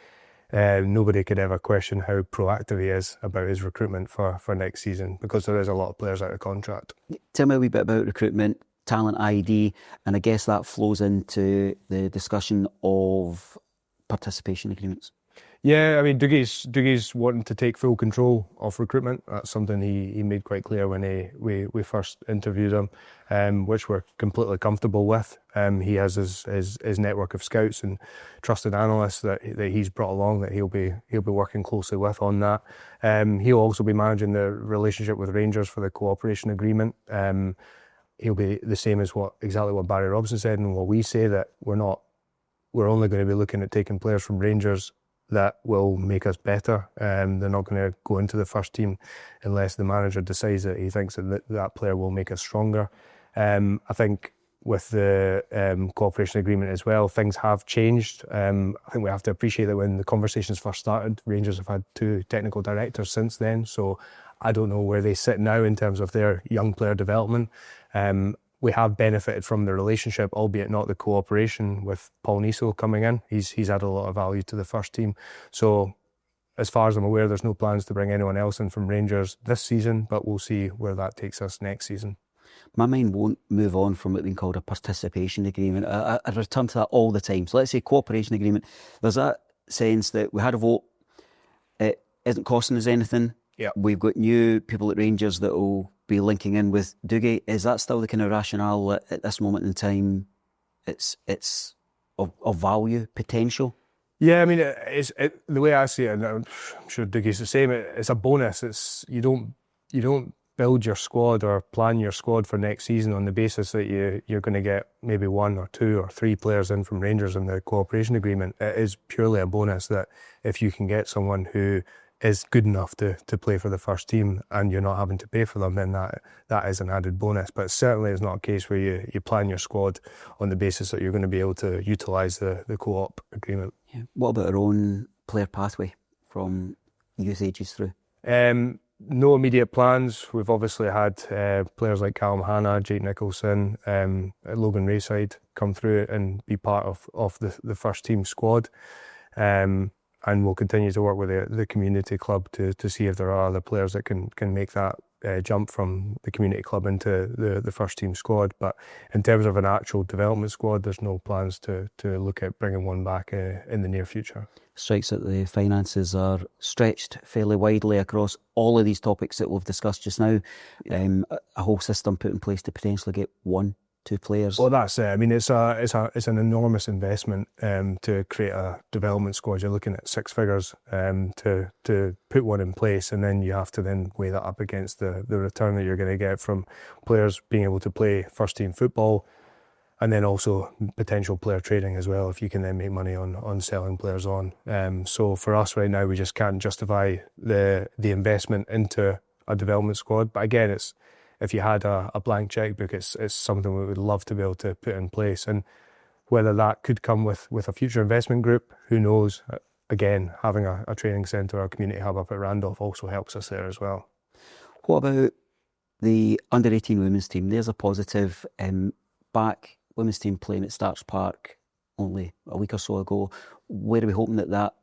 nobody could ever question how proactive he is about his recruitment for next season, because there is a lot of players out of contract. Tell me a wee bit about recruitment, talent ID, and I guess that flows into the discussion of participation agreements. Yeah, I mean, Dougie's wanting to take full control of recruitment. That's something he made quite clear when we first interviewed him, which we're completely comfortable with. He has his network of scouts and trusted analysts that he's brought along, that he'll be working closely with on that. He'll also be managing the relationship with Rangers for the cooperation agreement. He'll be the same as exactly what Barry Robson said, and what we say, that we're only going to be looking at taking players from Rangers that will make us better. They're not going to go into the first team unless the manager decides that he thinks that player will make us stronger. I think with the cooperation agreement as well, things have changed. I think we have to appreciate that when the conversations first started, Rangers have had 2 technical directors since then, so I don't know where they sit now in terms of their young player development. We have benefited from the relationship, albeit not the cooperation, with Paul Niso coming in. He's had a lot of value to the first team. So as far as I'm aware, there's no plans to bring anyone else in from Rangers this season, but we'll see where that takes us next season. My mind won't move on from what's been called a participation agreement. I return to that all the time. So let's say cooperation agreement. There's that sense that we had a vote. It isn't costing us anything. Yeah. We've got new people at Rangers that will be linking in with Dougie. Is that still the kind of rationale at this moment in time? It's of value, potential? Yeah, I mean, the way I see it, and I'm sure Dougie's the same, it's a bonus. You don't build your squad or plan your squad for next season on the basis that you're going to get maybe 1 or 2 or 3 players in from Rangers in the cooperation agreement. It is purely a bonus that if you can get someone who is good enough to play for the first team and you're not having to pay for them, then that is an added bonus. But certainly it's not a case where you plan your squad on the basis that you're going to be able to utilise the co-op agreement. Yeah. What about our own player pathway from youth ages through? No immediate plans. We've obviously had players like Callum Hanna, Jake Nicholson, Logan Rayside come through and be part of the first team squad. And we'll continue to work with the community club to see if there are other players that can make that jump from the community club into the first team squad. But in terms of an actual development squad, there's no plans to look at bringing one back in the near future. Strikes that the finances are stretched fairly widely across all of these topics that we've discussed just now. A whole system put in place to potentially get 1-2 players. Well, that's it. I mean, it's an enormous investment to create a development squad. You're looking at 6 figures to put one in place, and then you have to then weigh that up against the return that you're going to get from players being able to play first team football, and then also potential player trading as well, if you can then make money on selling players on. So for us right now, we just can't justify the investment into a development squad. But again, it's, if you had a blank checkbook, it's something we would love to be able to put in place. And whether that could come with a future investment group, who knows? Again, having a training centre or a community hub up at Randolph also helps us there as well. What about the under-18 women's team? There's a positive. Back women's team playing at Starks Park only a week or so ago. Where are we hoping that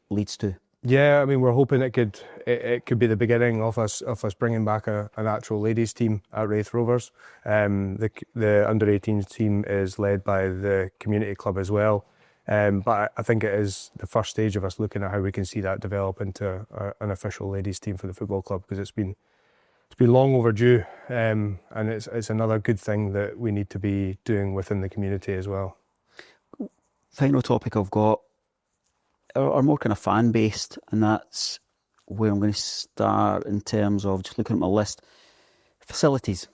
leads to? Yeah, I mean, we're hoping it could be the beginning of us bringing back an actual ladies team at Raith Rovers. The under-18 team is led by the community club as well, but I think it is the first stage of us looking at how we can see that develop into an official ladies team for the football club, because it's been long overdue, and it's another good thing that we need to be doing within the community as well. Final topic I've got are more kind of fan-based, and that's where I'm going to start in terms of just looking at my list. Facilities.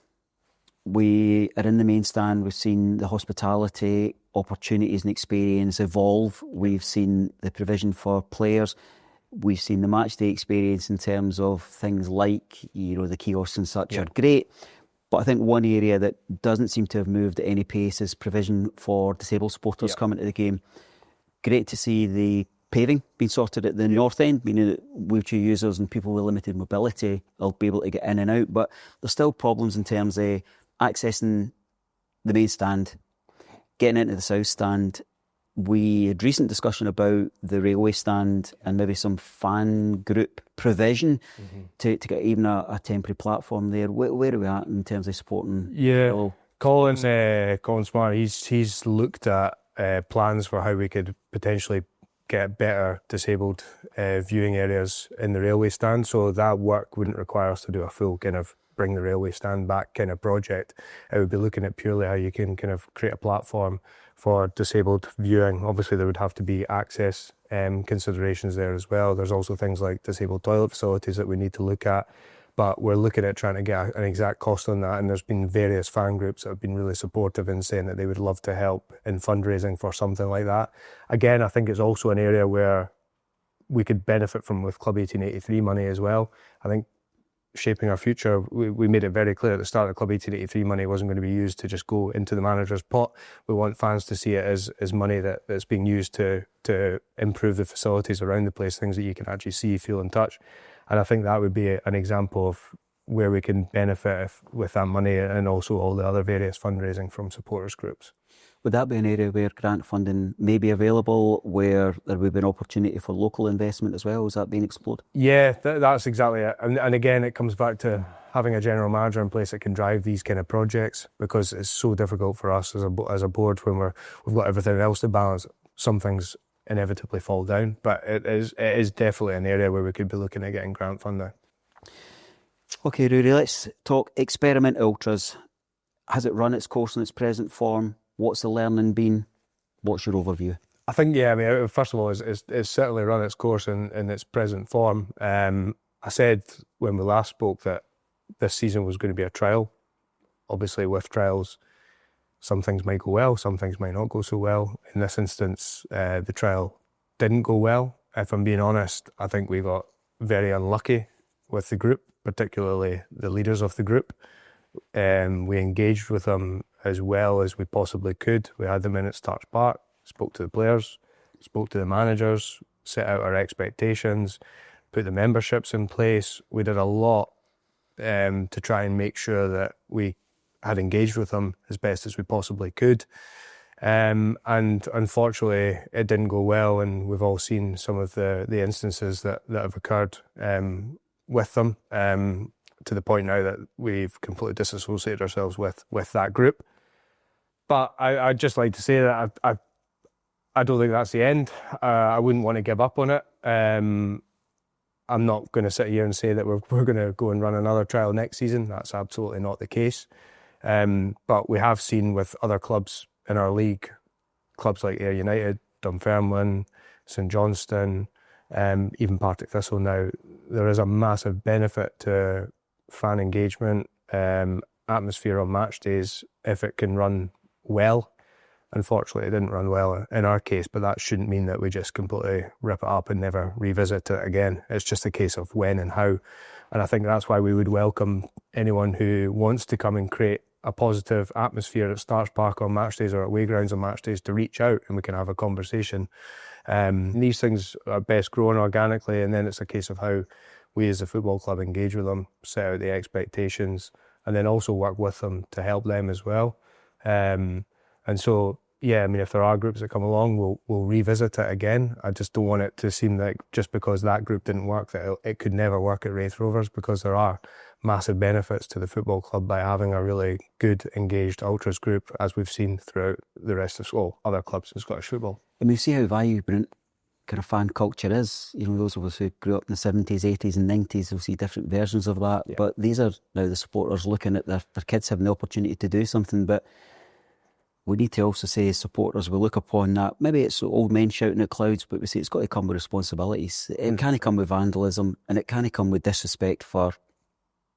We are in the main stand. We've seen the hospitality, opportunities and experience evolve. We've seen the provision for players. We've seen the match day experience in terms of things like, the kiosks and such are great. But I think one area that doesn't seem to have moved at any pace is provision for disabled supporters coming to the game. Great to see the paving being sorted at the north end, meaning that wheelchair users and people with limited mobility will be able to get in and out. But there's still problems in terms of accessing the main stand, getting into the south stand. We had recent discussion about the railway stand and maybe some fan group provision to get even a temporary platform there. Where are we at in terms of supporting? Yeah, Colin Smart, he's looked at plans for how we could potentially get better disabled viewing areas in the railway stand. So that work wouldn't require us to do a full kind of bring the railway stand back kind of project. It would be looking at purely how you can kind of create a platform for disabled viewing. Obviously there would have to be access considerations there as well. There's also things like disabled toilet facilities that we need to look at, but we're looking at trying to get an exact cost on that, and there's been various fan groups that have been really supportive in saying that they would love to help in fundraising for something like that. Again, I think it's also an area where we could benefit from with Club 1883 money as well. I think shaping our future, we made it very clear at the start that Club 1883 money wasn't going to be used to just go into the manager's pot. We want fans to see it as money that's being used to improve the facilities around the place, things that you can actually see, feel and touch. And I think that would be an example of where we can benefit with that money, and also all the other various fundraising from supporters groups. Would that be an area where grant funding may be available, where there would be an opportunity for local investment as well? Is that being explored? Yeah, that's exactly it. And again, it comes back to having a general manager in place that can drive these kind of projects, because it's so difficult for us as a board when we've got everything else to balance. Some things inevitably fall down, but it is definitely an area where we could be looking at getting grant funding. Okay, Ruaridh, let's talk Experiment Ultras. Has it run its course in its present form? What's the learning been? What's your overview? I think, yeah, I mean, first of all, it's certainly run its course in its present form. I said when we last spoke that this season was going to be a trial. Obviously, with trials, some things might go well, some things might not go so well. In this instance, the trial didn't go well. If I'm being honest, I think we got very unlucky with the group, particularly the leaders of the group. We engaged with them as well as we possibly could. We had them in at Starch Park, spoke to the players, spoke to the managers, set out our expectations, put the memberships in place. We did a lot to try and make sure that we had engaged with them as best as we possibly could. And unfortunately, it didn't go well, and we've all seen some of the instances that have occurred with them, to the point now that we've completely disassociated ourselves with that group. But I'd just like to say that I don't think that's the end. I wouldn't want to give up on it. I'm not going to sit here and say that we're going to go and run another trial next season. That's absolutely not the case. But we have seen with other clubs in our league, clubs like Ayr United, Dunfermline, St Johnstone, even Partick Thistle now, there is a massive benefit to fan engagement, atmosphere on match days if it can run well. Unfortunately, it didn't run well in our case, but that shouldn't mean that we just completely rip it up and never revisit it again. It's just a case of when and how. And I think that's why we would welcome anyone who wants to come and create a positive atmosphere at Starch Park on match days or at Waygrounds on match days to reach out and we can have a conversation. These things are best grown organically, and then it's a case of how we as a football club engage with them, set out the expectations, and then also work with them to help them as well. And so, yeah, I mean, if there are groups that come along, we'll revisit it again. I just don't want it to seem like just because that group didn't work, that it could never work at Raith Rovers, because there are massive benefits to the football club by having a really good, engaged Ultras group, as we've seen throughout the rest of other clubs in Scottish football. And we see how vibrant kind of fan culture is. You know, those of us who grew up in the 70s, 80s and 90s will see different versions of that. Yeah. But these are now the supporters looking at their kids having the opportunity to do something. But we need to also say, as supporters, we look upon that. Maybe it's old men shouting at clouds, but we say it's got to come with responsibilities. It can't come with vandalism, and it can't come with disrespect for,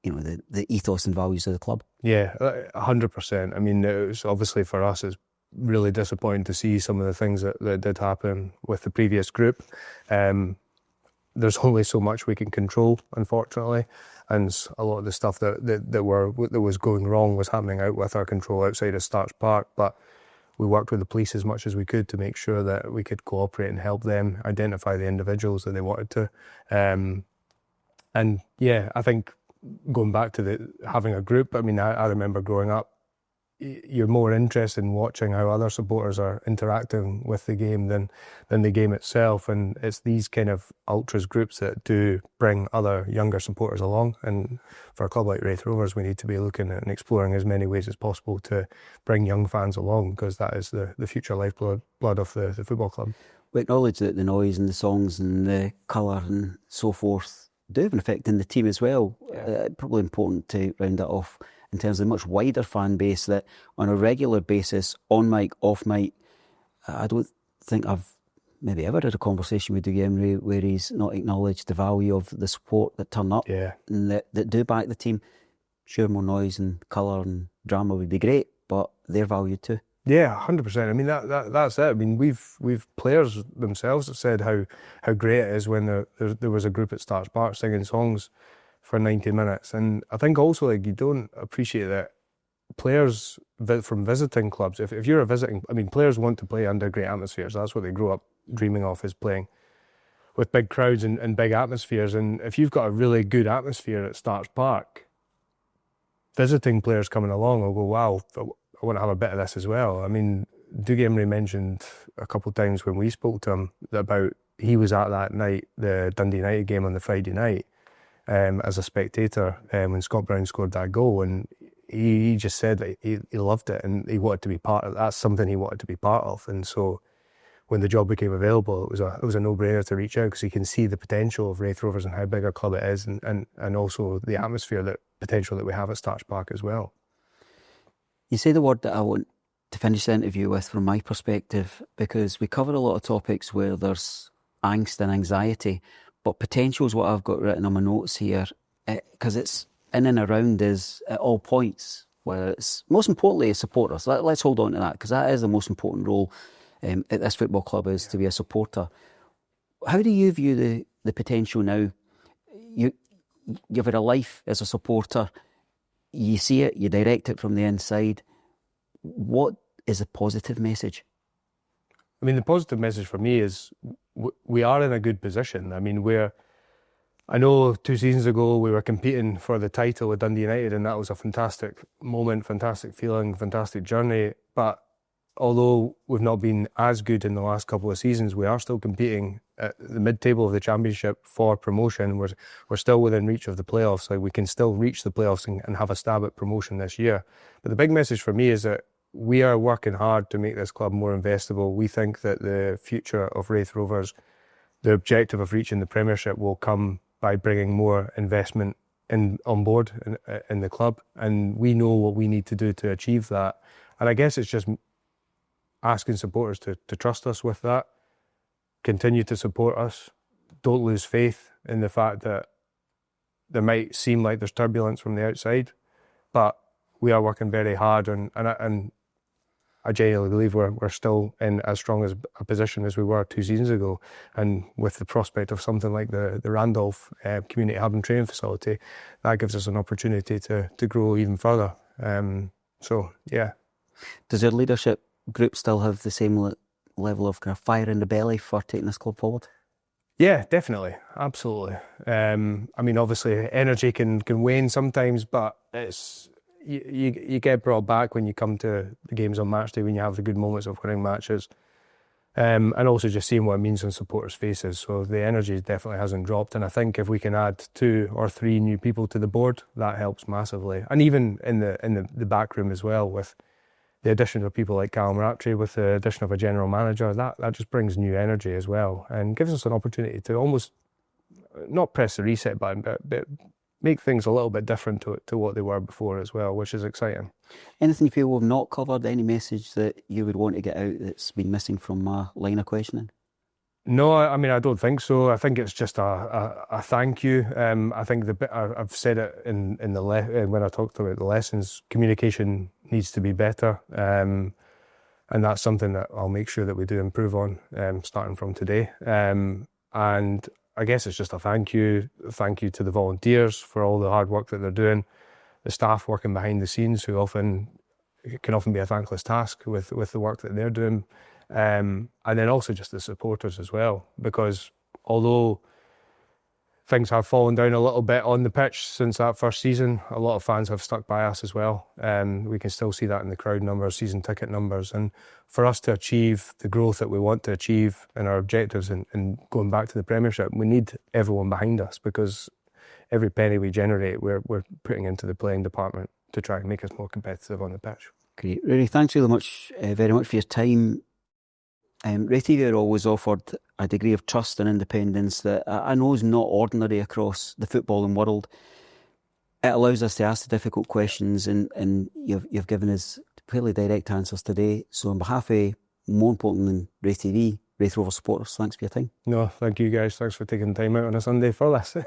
you know, the ethos and values of the club. Yeah, 100%. I mean, it was obviously for us, it's really disappointing to see some of the things that did happen with the previous group. There's only so much we can control, unfortunately, and a lot of the stuff that was going wrong was happening out with our control outside of Starch Park. But we worked with the police as much as we could to make sure that we could cooperate and help them identify the individuals that they wanted to. And yeah, I think going back to having a group, I mean, I remember growing up, you're more interested in watching how other supporters are interacting with the game than the game itself. And it's these kind of ultras groups that do bring other younger supporters along. And for a club like Raith Rovers, we need to be looking at and exploring as many ways as possible to bring young fans along, because that is the future lifeblood of the football club. We acknowledge that the noise and the songs and the colour and so forth do have an effect in the team as well. Yeah. Probably important to round that off in terms of a much wider fan base that on a regular basis, on mic, off mic, I don't think I've maybe ever had a conversation with Dougie Emery where he's not acknowledged the value of the support that turn up and that do back the team. Sure, more noise and colour and drama would be great, but they're valued too. Yeah, 100%. I mean, that's it. I mean, we've players themselves that said how great it is when there was a group at Starks Park singing songs for 90 minutes. And I think also, like, you don't appreciate that players from visiting clubs, if you're a visiting, I mean, players want to play under great atmospheres. That's what they grow up dreaming of, is playing with big crowds and big atmospheres. And if you've got a really good atmosphere at Starks Park, visiting players coming along will go, wow, I want to have a bit of this as well. I mean, Dougie Emery mentioned a couple of times when we spoke to him about he was at that night, the Dundee United game on the Friday night, as a spectator when Scott Brown scored that goal, and he just said that he loved it and he wanted to be part of it. That's something he wanted to be part of. And so when the job became available, it was a no-brainer to reach out, because he can see the potential of Raith Rovers and how big a club it is, and also the atmosphere, potential that we have at Starks Park as well. You say the word that I want to finish the interview with from my perspective, because we cover a lot of topics where there's angst and anxiety, but potential is what I've got written on my notes here, because it's in and around us at all points, where it's most importantly as supporters. Let's hold on to that, because that is the most important role at this football club, is to be a supporter. How do you view the potential now? You've had a life as a supporter. You see it, you direct it from the inside. What is a positive message? I mean, the positive message for me is we are in a good position. I mean, I know 2 seasons ago we were competing for the title with Dundee United, and that was a fantastic moment, fantastic feeling, fantastic journey. But although we've not been as good in the last couple of seasons, we are still competing at the mid-table of the Championship for promotion. We're still within reach of the playoffs. Like, we can still reach the playoffs and have a stab at promotion this year. But the big message for me is that we are working hard to make this club more investable. We think that the future of Raith Rovers, the objective of reaching the Premiership, will come by bringing more investment on board in the club. And we know what we need to do to achieve that. And I guess it's just asking supporters to trust us with that, continue to support us, don't lose faith in the fact that there might seem like there's turbulence from the outside, but we are working very hard, and I genuinely believe we're still in as strong as a position as we were 2 seasons ago. And with the prospect of something like the Randolph Community Hub and Training Facility, that gives us an opportunity to grow even further. So, yeah. Does your leadership group still have the same level of kind of fire in the belly for taking this club forward? Yeah, definitely, absolutely. I mean, obviously, energy can wane sometimes, but it's you get brought back when you come to the games on match day, when you have the good moments of winning matches, and also just seeing what it means on supporters' faces. So the energy definitely hasn't dropped, and I think if we can add 2 or 3 new people to the board, that helps massively. And even in the back room as well, with the addition of people like Callum Rattray, with the addition of a general manager, that just brings new energy as well, and gives us an opportunity to almost not press the reset button, but make things a little bit different to what they were before as well, which is exciting. Anything you feel we've not covered? Any message that you would want to get out that's been missing from my line of questioning? No, I mean, I don't think so. I think it's just a thank you. I think I've said it in the when I talked about the lessons. Communication needs to be better, and that's something that I'll make sure that we do improve on, starting from today. And I guess it's just a thank you to the volunteers for all the hard work that they're doing, the staff working behind the scenes, who can often be a thankless task with the work that they're doing. And then also just the supporters as well, because although things have fallen down a little bit on the pitch since that first season. A lot of fans have stuck by us as well. We can still see that in the crowd numbers, season ticket numbers. And for us to achieve the growth that we want to achieve and our objectives and going back to the Premiership, we need everyone behind us, because every penny we generate, we're putting into the playing department to try and make us more competitive on the pitch. Great. Ruaridh, thanks really much, very much for your time. RaithTV are always offered a degree of trust and independence that I know is not ordinary across the footballing world. It allows us to ask the difficult questions, and you've given us fairly direct answers today. So on behalf of, more important than RaithTV, Raith Rovers supporters, thanks for your time. No, thank you guys. Thanks for taking time out on a Sunday for this.